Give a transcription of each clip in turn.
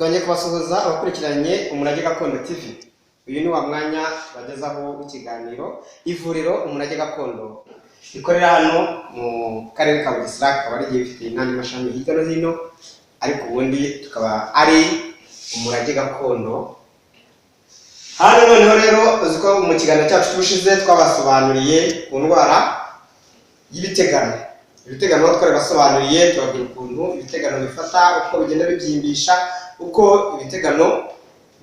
Twongeye kubasuhuza abakurikiranye Umurage Gakondo TV. Uyu ni wa mwanya bagezaho ikiganiro ivuriro Umurage Gakondo. Ikorera hano mu karere ka Bugesera, akaba ari gifite n'andi mashami hirya no hino, ariko ubundi tukaba ari Umurage Gakondo. Hano noneho rero uziko mu kiganiro cyacu cy'ubushize twabasobanuriye ku ndwara y'ibitegano. Ibitegano twarabasobanuriye, tubabwira ukuntu ibitegano bifata, uko bigenda bibyimbisha, uko ibitegano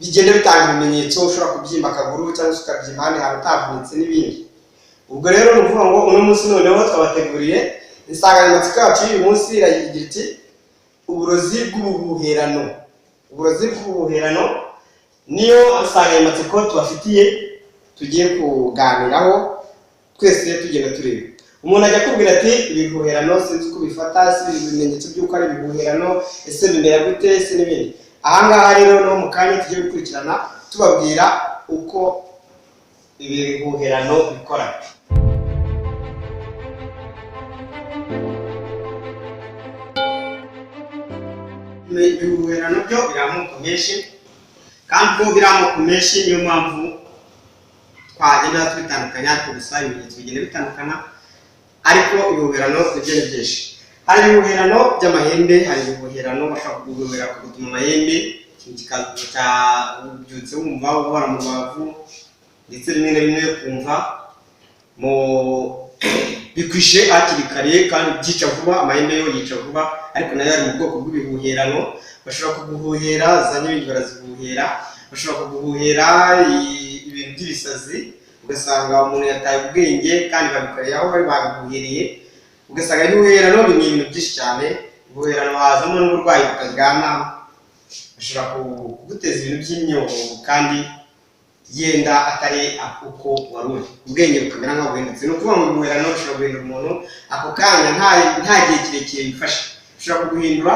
bigenda bitanga ibimenyetso, ushobora kubyimba akaguru cyangwa se ukabyimba ahandi hantu utavunitse n'ibindi. Ubwo rero ni ukuvuga ngo uno munsi noneho twabateguriye insanganyamatsiko yacu y'uyu munsi iragira iti uburozi bw'ubuhuherano. Uburozi bw'ubuhuherano niyo insanganyamatsiko tubafitiye tugiye kuganiraho twese tugenda tureba. Umuntu ajya kubwira ati ibihuherano sinzi uko bifata, si ibimenyetso by'uko ari ibihuherano, ese bimera gute, ese n'ibindi. Ahangaha rero no mu kanya tugiye gukurikirana tubabwira uko ibihuherano bikora. Ibihuherano byo biri amoko menshi, kandi ko biri amoko menshi niyo mpamvu twagenda tubitandukanya, gusa ibimenyetso bigenda bitandukana, ariko ibihuherano nibyo ni byinshi. Hari ibihuherano by'amahembe, hari ibihuherano bashaka kuguhera ku gutuma amahembe kikabyutse wumva ubara mu rubavu, ndetse rimwe na rimwe kumva mu bikwishe hakiri kare kandi byica vuba, amahembe yo yica vuba, ariko nayo ari mu bwoko bw'ibihuherano. Bashobora kuguhuhera za nyabingi barazihuhera, bashobora kuguhuhera ibintu by'ibisazi, ugasanga umuntu yataye ubwenge kandi babikoreye aho bari babiguhereye. Ugasanga ibihuherano ni ibintu byinshi cyane. Ibihuherano hazamo n'uburwayi butaryana, bashobora kuguteza ibintu by'imyongo kandi yenda atari uko wari uri, ubwenge bukamera nk'aho buhindutse. Ni ukuvuga ngo ibihuherano bishobora guhindura umuntu ako kanya, nta gihe kirekire bifashe. Bishobora kuguhindura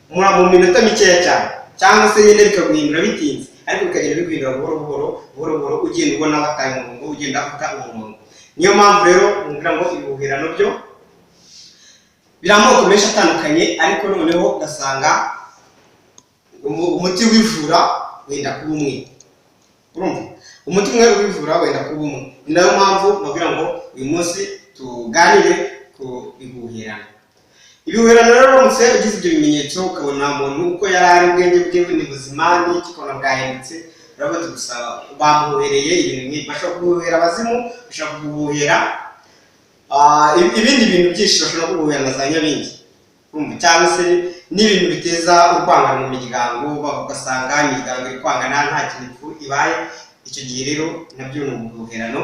mu minota mikeya cyane, cyangwa se nyine bikaguhindura bitinze, ariko bikagenda biguhindura buhoro buhoro ugenda ubona wataye umurongo, ugenda ufata umurongo. Niyo mpamvu rero ngira ngo ibihuherano byo biri amoko menshi atandukanye, ariko noneho ugasanga umuti wivura wenda kuba umwe. Urumva, umuti umwe wivura wenda kuba umwe. Ni nayo mpamvu nabwira ngo uyu munsi tuganire ku bihuherano. Ibihuherano rero uramutse ugize ibyo bimenyetso, ukabona umuntu uko yari ari, ubwenge bwe ni buzima, n'iki ukabona bwahindutse, urabona gusa bamuhereye ibintu. Bashobora kuguhera abazimu, bashobora kuguhera ibindi bintu byinshi, bashobora kuguhera na za nyabingi, cyangwa se n'ibintu biteza urwangano mu miryango, ugasanga imiryango iri kwangana nta kintu ibaye. Icyo gihe rero nabyo ni ubuhuherano,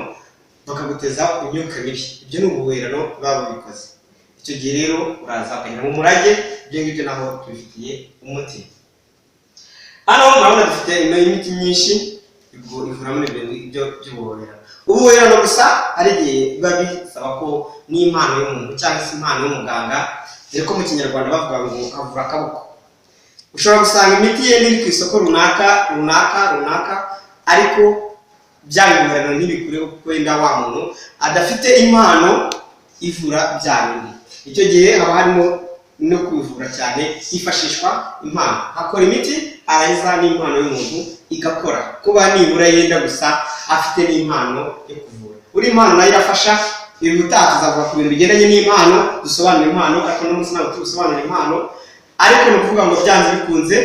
bakaguteza imyuka mibi. Ibyo ni ubuhuherano baba babikoze. Icyo gihe rero uraza ukajya mu murage, ibyo ngibyo naho tubifitiye umuti. Hano murabona dufite imiti myinshi ivura muri ibyo by'ubuhuherano. Ubuhuherano gusa hari igihe biba bisaba ko n'impano y'umuntu cyangwa se impano y'umuganga, dore ko mu kinyarwanda bavuga ngo avura akaboko. Ushobora gusanga imiti ye iri ku isoko runaka, ariko bya bihuherano ntibikureho kuko wenda wa muntu adafite impano ivura bya bindi. Icyo gihe haba harimo no kwivura cyane hifashishwa impano. Hakora imiti arayiza n'impano y'umuntu igakora, kuba nibura yenda gusa afite n'impano yo kuvura. Uri impano nayo irafasha. Ibi butaha tuzavuga ku bintu bigendanye n'impano, dusobanura impano, ariko n'umunsi ntabwo tubisobanura impano. Ariko ni ukuvuga ngo byanze bikunze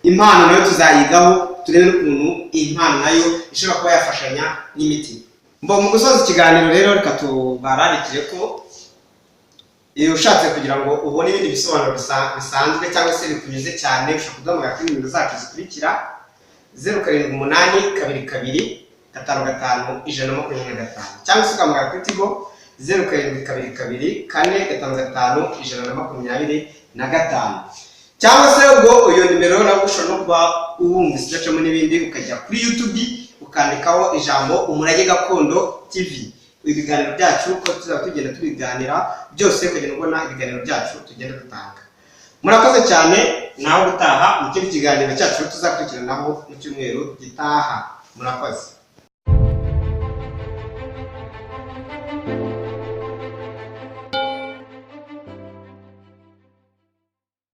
impano nayo tuzayigaho, turebe n'ukuntu iyi mpano nayo ishobora kuba yafashanya n'imiti. Mu gusoza ikiganiro rero, reka tubararikire ko iyo ushatse kugira ngo ubone ibindi bisobanuro bisanzwe cyangwa se bikunyuze cyane, ushobora kuduhamagara kuri nimero zacu zikurikira: 0782 22 55 125, cyangwa se ugahamagara kuri Tigo 0722 455 125, cyangwa se ubwo iyo nimero nawe ushobora no kuba uwumvise idacamo n'ibindi, ukajya kuri YouTube ukandikaho ijambo Umurage Gakondo TV. Ibiganiro byacu ko tuzaba tugenda tubiganira byose, ukagenda ubona ibiganiro byacu tugenda dutanga. Murakoze cyane, naho gutaha mu kindi kiganiro cyacu tuzakurikiranaho mu cyumweru gitaha. Murakoze.